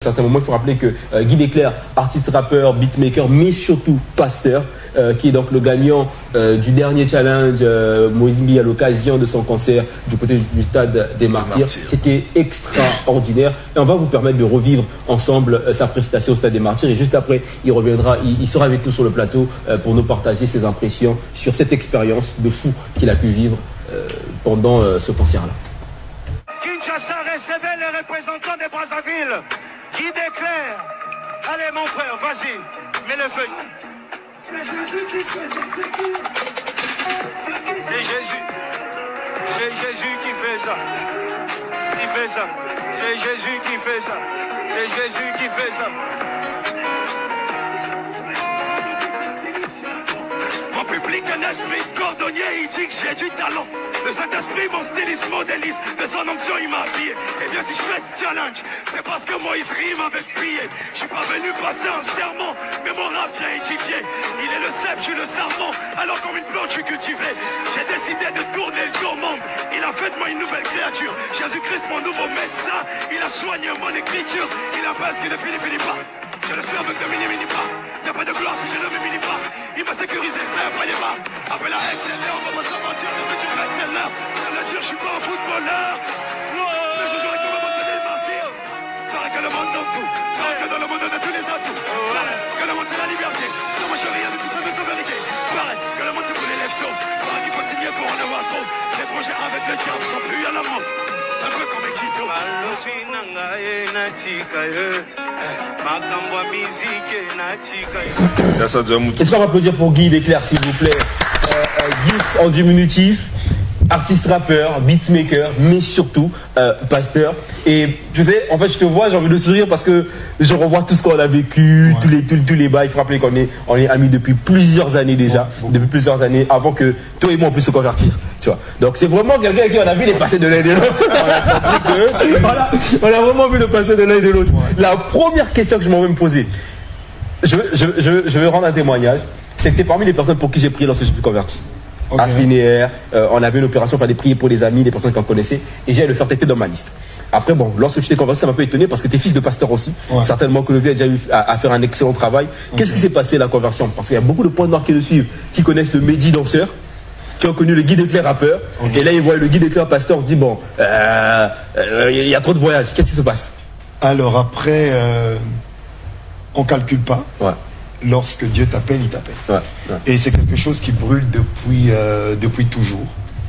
À un certain moment, il faut rappeler que Guy Desclerc, artiste rappeur, beatmaker, mais surtout pasteur, qui est donc le gagnant du dernier challenge Moïse Mbi à l'occasion de son concert du côté du stade des Martyrs. C'était extraordinaire et on va vous permettre de revivre ensemble sa prestation au stade des Martyrs et juste après, il reviendra, il sera avec nous sur le plateau pour nous partager ses impressions sur cette expérience de fou qu'il a pu vivre pendant ce concert-là. Kinshasa recevait les représentants de Brazzaville. Guy Desclerc. Allez mon frère, vas-y, mets le feu. C'est Jésus. C'est Jésus qui fait ça. Il fait ça. C'est Jésus qui fait ça. C'est Jésus qui fait ça. Mon public, un esprit cordonnier, il dit que j'ai du talent. Le Saint-Esprit, mon styliste modéliste, de son onction, il m'a habillé. Eh bien, si je fais ce challenge, c'est parce que Moïse rime avec prier. Je suis pas venu passer un serment, mais mon rap vient édifié. Il est le cep, je suis le serment, alors comme une plante, je suis cultivé. J'ai décidé de tourner le tour monde. Il a fait de moi une nouvelle créature. Jésus-Christ, mon nouveau médecin, il a soigné mon écriture. Il a presque de Philippe pas. Je le suis avec de mini pas. Y'a pas de gloire si je ne me mini pas. Il m'a sécurisé, ça y'a pas les pas. Après la SLR, on va pas s'aventure de futur best-seller. Ça veut dire, je suis pas un footballeur. Mais je jouerai comme un bon des martyrs. Paraît que le monde donne tout. Paraît que dans le monde on a tous les atouts. Paraît que le monde c'est la liberté. Non, moi je veux rien de tout ça de sa vérité. Paraît que le monde c'est pour les lève-tôt. Paraît qu'il faut signer pour en avoir trop. Les projets avec le diable sont plus à la mode. Un peu comme Ekito. Et ça, on va applaudir pour Guy Desclerc, s'il vous plaît. Guy en diminutif, artiste rappeur, beatmaker, mais surtout pasteur. Et tu sais, en fait, je te vois, j'ai envie de sourire parce que je revois tout ce qu'on a vécu, tous les bails. Il faut rappeler qu'on est amis depuis plusieurs années déjà, depuis plusieurs années, avant que toi et moi on puisse se convertir. Tu vois. Donc c'est vraiment quelqu'un qui on a vu les passer de l'un et de l'autre. On a vraiment vu le passer de l'un et de l'autre. La première question que je m'en vais me poser, je vais rendre un témoignage. C'était parmi les personnes pour qui j'ai prié lorsque je me suis converti. À Finéaire, on avait une opération, il fallait prier pour des amis, des personnes qu'on connaissait, et j'ai le faire têter dans ma liste. Après, bon, lorsque je t'ai converti, ça m'a un peu étonné parce que tu es fils de pasteur aussi. Certainement que le vieux a déjà eu à faire un excellent travail. Qu'est-ce qui s'est passé la conversion? Parce qu'il y a beaucoup de points noirs qui le suivent, qui connaissent le Mehdi danseur, qui ont connu le Guy Desclerc rappeur, et là ils voient le Guy Desclerc pasteur, on se dit bon, il y a trop de voyages, qu'est-ce qui se passe? Alors après, on calcule pas. Lorsque Dieu t'appelle, il t'appelle. Et c'est quelque chose qui brûle depuis toujours,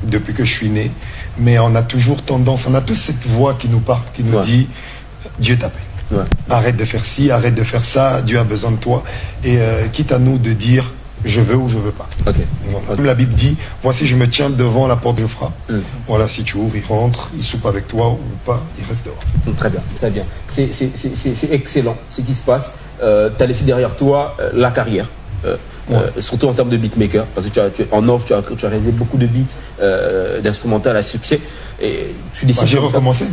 depuis que je suis né. Mais on a toujours tendance, on a tous cette voix qui nous parle, qui nous dit Dieu t'appelle. Arrête de faire ci, arrête de faire ça, Dieu a besoin de toi. Et quitte à nous de dire je veux ou je veux pas. Comme la Bible dit, voici je me tiens devant la porte de frappe. Voilà, si tu ouvres, il rentre, il soupe avec toi ou pas, il reste dehors. Très bien, très bien. C'est excellent ce qui se passe. Tu as laissé derrière toi la carrière, surtout en termes de beatmaker, parce que en off, tu as réalisé beaucoup de beats, d'instrumental à succès. Et tu décides. J'ai recommencé.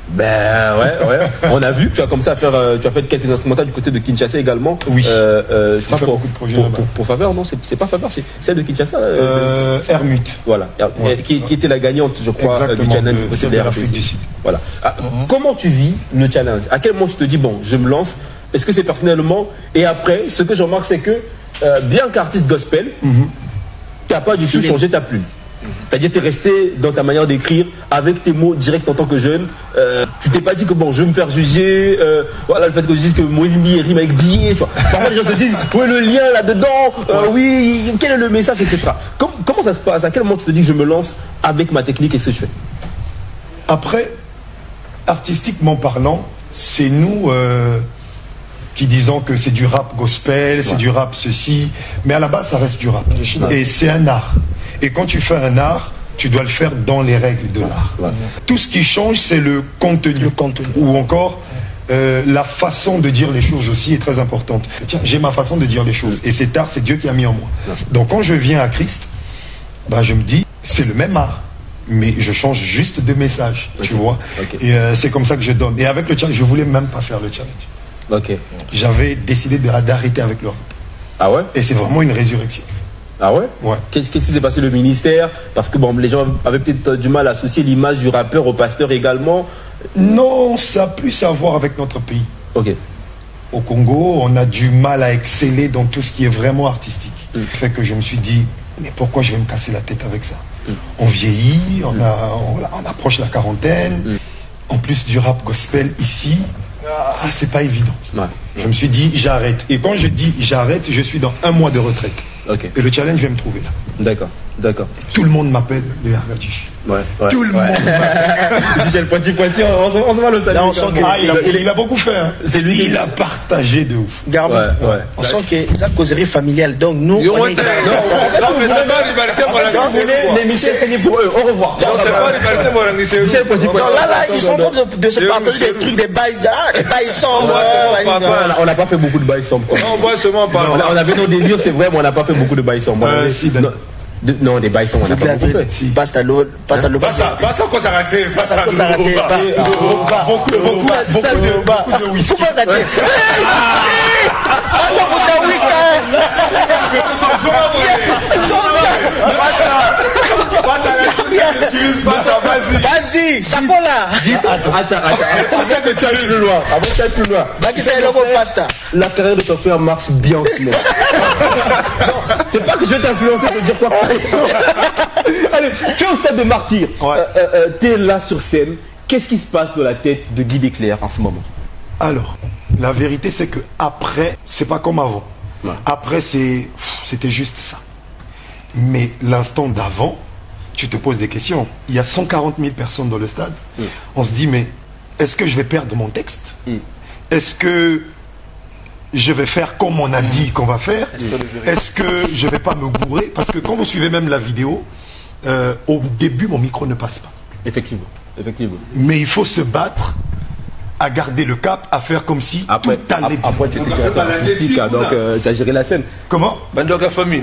Ben ouais. On a vu que tu as commencé à faire, tu as fait quelques instrumentales du côté de Kinshasa également. Oui. Je crois beaucoup de projets pour Faveur, non, c'est pas Faveur, c'est celle de Kinshasa. Hermut. Voilà. Qui était la gagnante, je crois, du challenge du côté de l'Afrique du Sud. Voilà. Comment tu vis le challenge? À quel moment tu te dis bon, je me lance? Est-ce que c'est personnellement? Et après, ce que je remarque, c'est que bien qu'artiste gospel, tu n'as pas du tout changé ta plume. C'est-à-dire que tu es resté dans ta manière d'écrire avec tes mots directs en tant que jeune. Tu t'es pas dit que bon, je vais me faire juger. Voilà, le fait que je dise que Moïse Mbi rime avec billet. Parfois les gens se disent, où est le lien là-dedans? Oui, quel est le message, etc. Comment ça se passe? À quel moment tu te dis que je me lance avec ma technique et ce que je fais? Après, artistiquement parlant, c'est nous qui disons que c'est du rap gospel, c'est du rap ceci. Mais à la base, ça reste du rap. Et c'est un art. Et quand tu fais un art, tu dois le faire dans les règles de l'art. Tout ce qui change, c'est le contenu. Ou encore, la façon de dire les choses aussi est très importante. Tiens, j'ai ma façon de dire les choses. Et cet art, c'est Dieu qui a mis en moi. Donc quand je viens à Christ, ben, je me dis, c'est le même art. Mais je change juste de message, tu vois. Et c'est comme ça que je donne. Et avec le challenge, je voulais même pas faire le challenge. J'avais décidé d'arrêter avec le rap. Ah ouais? Et c'est vraiment une résurrection. Ah ouais? Qu'est-ce qui s'est passé le ministère? Parce que bon, les gens avaient peut-être du mal à associer l'image du rappeur au pasteur également. Non, ça a plus à voir avec notre pays. Ok. Au Congo, on a du mal à exceller dans tout ce qui est vraiment artistique. Fait que je me suis dit, mais pourquoi je vais me casser la tête avec ça? On vieillit, on approche la quarantaine. En plus du rap gospel ici, c'est pas évident. Ouais. Je me suis dit, j'arrête. Et quand je dis j'arrête, je suis dans 1 mois de retraite. Ok. Et le challenge vient me trouver là. D'accord, d'accord. Tout le monde m'appelle le Argadji. Ouais. Tout le monde m'appelle. Michel Poiti, on se va le saluer. Là, on sent que Il a beaucoup fait. Hein. C'est lui qui- Il a partagé de ouf. Garbo, Ouais. on sent que ça causerie familiale. Donc nous, on est Les Michel Poiti pour eux. Au revoir. Michel Poiti. donc là, ils sont en train de se partager des trucs, des bails sombres. On n'a pas fait beaucoup de bails sombres. On voit seulement pas. On avait nos délires, c'est vrai, mais on n'a pas fait beaucoup de bails sombres. Non, des bails sombres, on n'a pas beaucoup fait. Si. Passe à l'eau. Pas ça, quoi ça raté. Pas ça, Beaucoup de whisky. Vas-y, ça colle là. Attends. C'est ça que tu as plus loin. Avant que tu ailles plus loin. La carrière de ton frère marche bien en ce moment. Non, c'est pas que je vais t'influencer pour dire quoi que ce soit. Allez, tu es au stade de martyr. Tu es là sur scène. Qu'est-ce qui se passe dans la tête de Guy Desclers en ce moment? Alors, la vérité, c'est que après, c'est pas comme avant. Ouais. Après, c'était juste ça. Mais l'instant d'avant, tu te poses des questions. Il y a 140 000 personnes dans le stade. On se dit, mais est-ce que je vais perdre mon texte? Est-ce que je vais faire comme on a dit qu'on va faire? Est-ce que je vais pas me gourer? Parce que quand vous suivez même la vidéo, au début, mon micro ne passe pas. Effectivement. Mais il faut se battre à garder le cap, à faire comme si tout allait bien. Après, tu étais directeur artistique, donc tu as géré la scène. Comment? Bandoga famille.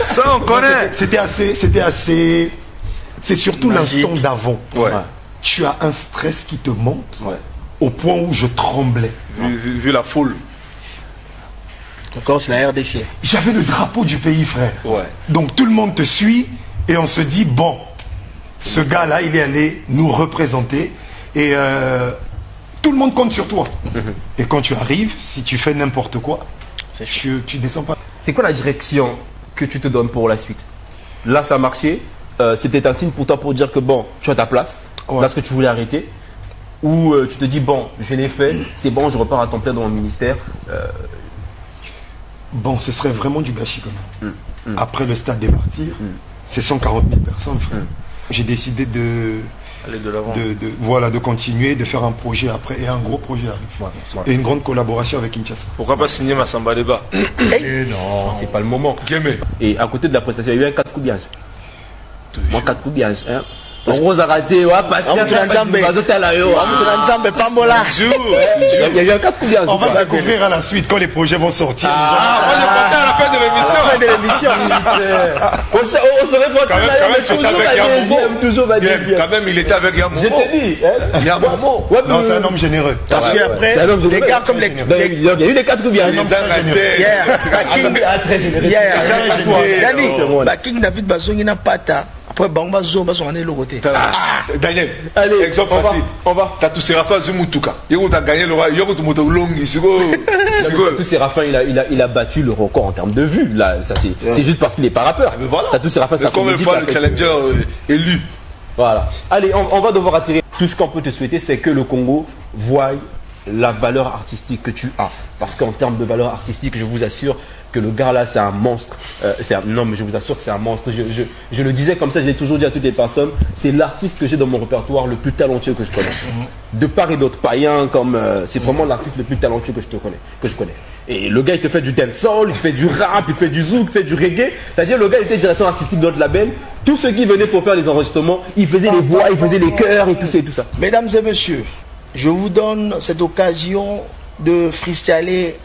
Ça, on connaît. C'était assez. C'est surtout l'instant d'avant. Ouais. Tu as un stress qui te monte Ouais. au point où je tremblais. Vu la foule. Encore, c'est la RDC. J'avais le drapeau du pays, frère. Ouais. Donc tout le monde te suit et on se dit, bon, ce gars-là, il est allé nous représenter et tout le monde compte sur toi. Et quand tu arrives, si tu fais n'importe quoi, tu descends pas. C'est quoi la direction que tu te donnes pour la suite? Là, ça a marché. C'était un signe pour toi pour dire que bon, tu as ta place. Ouais. Là, ce que tu voulais arrêter. Ou tu te dis, bon, je l'ai fait, c'est bon, je repars à temps plein dans mon ministère. Bon, ce serait vraiment du gâchis quand même. Après le stade des martyrs, c'est 140 000 personnes, frère. J'ai décidé Aller de l'avant. de continuer, de faire un projet après, et un gros projet arrive. Ouais. Et une grande collaboration avec Kinshasa. Pourquoi pas signer ma Samba Deba? Non, c'est pas le moment. Gamé. Et à côté de la prestation, il y a eu un 4 coups de gage. Moi, 4 coups de gage. Hein. En gros, ça a raté. Ouais, parce qu'il y a il y a eu un 4 coups de gage. On va découvrir à la suite quand les projets vont sortir. On est passé à la fin de l'émission. On serait Quand même, toujours la deuxième. Quand même, il était avec Yamomo. Je t'ai dit. Il y a un moment. Ouais, Non, c'est un homme généreux. Parce qu'après, les gars comme les. Il y a eu les 4 coups de gage. King David Bazongi n'a pas ta. Après, Bamba Zo, on est de l'autre côté. Daniel, Allez, exemple facile. On va. T'as tout Séraphin Zumutuka. Yoko t'as gagné le roi. Yoko tu montes long. Tatou Séraphin, il a battu le record en termes de vues. Là, ça c'est juste parce qu'il est pas rappeur. Tatou Séraphin, ça combien de fois le challenger élu? Voilà. Allez, on va devoir attirer. Tout ce qu'on peut te souhaiter, c'est que le Congo voie la valeur artistique que tu as. Parce qu'en termes de valeur artistique, je vous assure que le gars là, c'est un monstre. Non, mais je vous assure que c'est un monstre. Je le disais comme ça, je l'ai toujours dit à toutes les personnes. C'est l'artiste que j'ai dans mon répertoire le plus talentueux que je connais. De part et d'autre, païen, comme c'est vraiment l'artiste le plus talentueux que je connais. Et le gars, il te fait du dancehall, il te fait du rap, il te fait du zouk, il te fait du reggae. C'est-à-dire, le gars, il était directeur artistique de notre label. Tous ceux qui venaient pour faire les enregistrements, il faisait les voix, il faisait les chœurs et tout ça et tout ça. Mesdames et messieurs, je vous donne cette occasion de freestyler,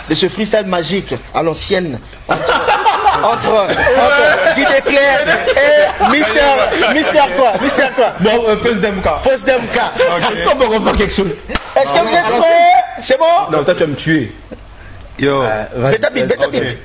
de ce freestyle magique à l'ancienne entre Guy Desclers et Mister quoi? Bon, Fos Demka. Est-ce qu'on peut refaire quelque chose? Est-ce que vous êtes prêts? C'est bon? Non, toi, tu vas me tuer. Yo. Bêta bite.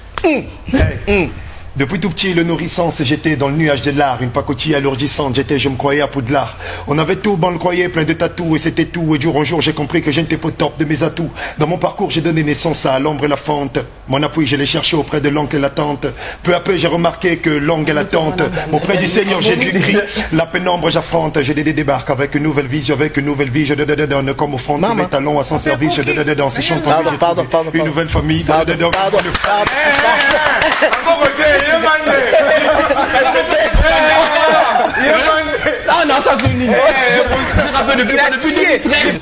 Depuis tout petit, le nourrissance, j'étais dans le nuage de l'art, une pacotille alourdissante, je me croyais à Poudlard. On avait tout, on le croyait, plein de tatous, et c'était tout. Et jour en jour, j'ai compris que je n'étais pas au top de mes atouts. Dans mon parcours, j'ai donné naissance à l'ombre et la fente. Mon appui, je l'ai cherché auprès de l'oncle et la tante. Peu à peu, j'ai remarqué que longue est l'attente. Auprès du Seigneur Jésus-Christ, la pénombre, j'affronte. J'ai débarque avec une nouvelle vision, avec une nouvelle vie. Je donne comme offrande tous mes talons à son service. Je donne ces chants. Une nouvelle famille. Ah non, ça c'est une ligne. Je rappelle depuis 2013.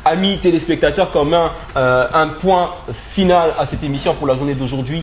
Amis téléspectateurs, comme un point final à cette émission pour la journée d'aujourd'hui.